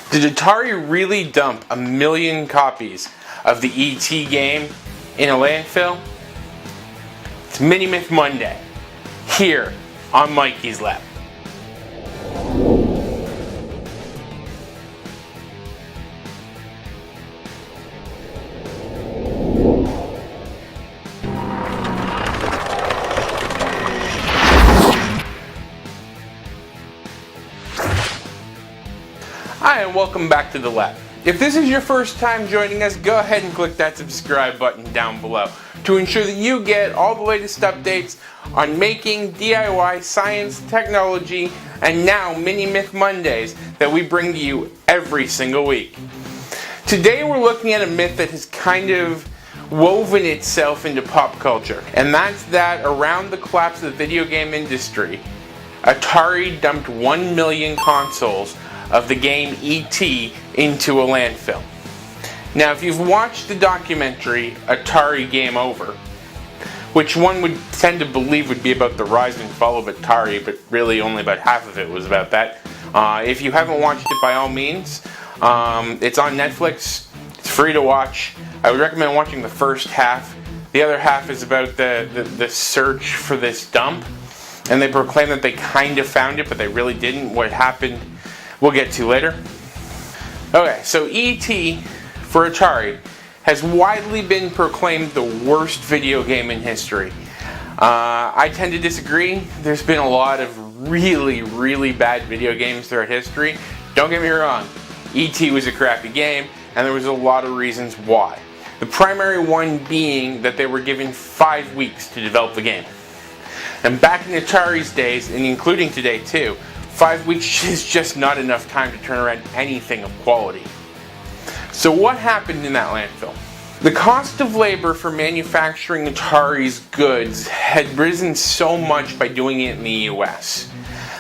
Did Atari really dump 1 million copies of the E.T. game in a landfill? It's Mini Myth Monday, here on Mikey's Lab. Hi, and welcome back to the lab. If this is your first time joining us, go ahead and click that subscribe button down below to ensure that you get all the latest updates on making, DIY, science, technology, and now Mini Myth Mondays that we bring to you every single week. Today we're looking at a myth that has kind of woven itself into pop culture, and that's that around the collapse of the video game industry, Atari dumped 1 million consoles of the game E.T. into a landfill. Now, if you've watched the documentary Atari Game Over, which one would tend to believe would be about the rise and fall of Atari, but really only about half of it was about that. If you haven't watched it, by all means, it's on Netflix. It's free to watch. I would recommend watching the first half. The other half is about the search for this dump, and they proclaim that they kind of found it, but they really didn't. What happened we'll get to later. Okay, so E.T. for Atari has widely been proclaimed the worst video game in history. I tend to disagree. There's been a lot of really bad video games throughout history. Don't get me wrong, E.T. was a crappy game, and there was a lot of reasons why. The primary one being that they were given 5 weeks to develop the game. And back in Atari's days, and including today too, 5 weeks is just not enough time to turn around anything of quality. So what happened in that landfill? The cost of labor for manufacturing Atari's goods had risen so much by doing it in the US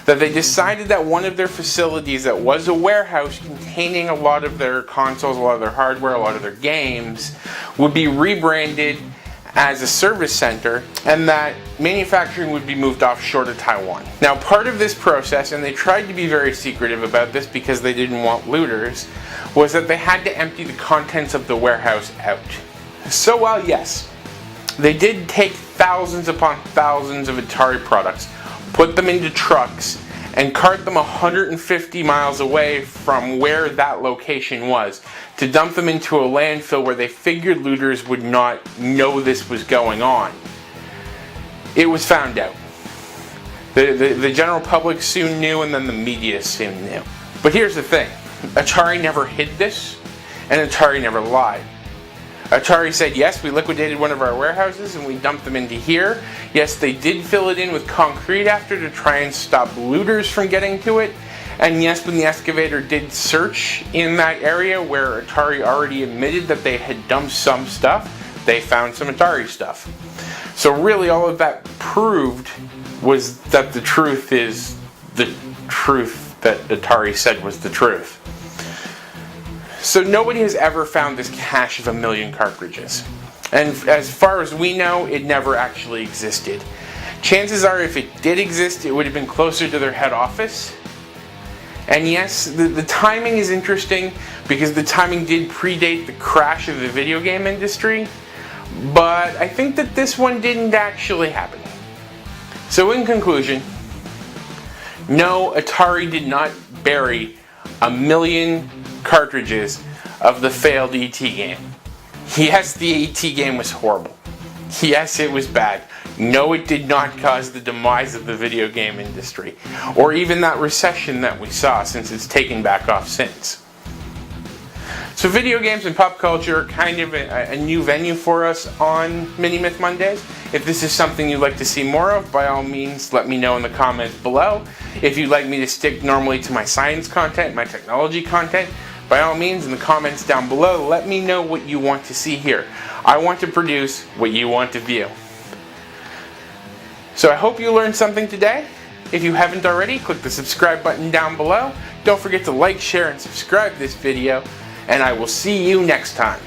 that they decided that one of their facilities that was a warehouse containing a lot of their consoles, a lot of their hardware, a lot of their games, would be rebranded as a service center, and that manufacturing would be moved offshore to Taiwan. Now, part of this process, and they tried to be very secretive about this because they didn't want looters, was that they had to empty the contents of the warehouse out. So while yes, they did take thousands upon thousands of Atari products, put them into trucks, and cart them 150 miles away from where that location was to dump them into a landfill where they figured looters would not know this was going on. It was found out. The general public soon knew, and then the media soon knew. But here's the thing, Atari never hid this, and Atari never lied. Atari said, yes, we liquidated one of our warehouses and we dumped them into here. Yes, they did fill it in with concrete after to try and stop looters from getting to it. And yes, when the excavator did search in that area where Atari already admitted that they had dumped some stuff, they found some Atari stuff. So really all of that proved was that the truth is the truth that Atari said was the truth. So nobody has ever found this cache of 1 million cartridges. And as far as we know, it never actually existed. Chances are if it did exist, it would have been closer to their head office. And yes, the timing is interesting because the timing did predate the crash of the video game industry. But I think that this one didn't actually happen. So in conclusion, no, Atari did not bury 1 million cartridges of the failed E.T. game. Yes, the E.T. game was horrible. Yes, it was bad. No, it did not cause the demise of the video game industry, or even that recession that we saw, since it's taken back off since. So video games and pop culture are kind of a new venue for us on Mini Myth Mondays. If this is something you'd like to see more of, by all means let me know in the comments below. If you'd like me to stick normally to my science content, my technology content, by all means in the comments down below let me know what you want to see here. I want to produce what you want to view. So I hope you learned something today. If you haven't already, click the subscribe button down below. Don't forget to like, share, and subscribe this video, and I will see you next time.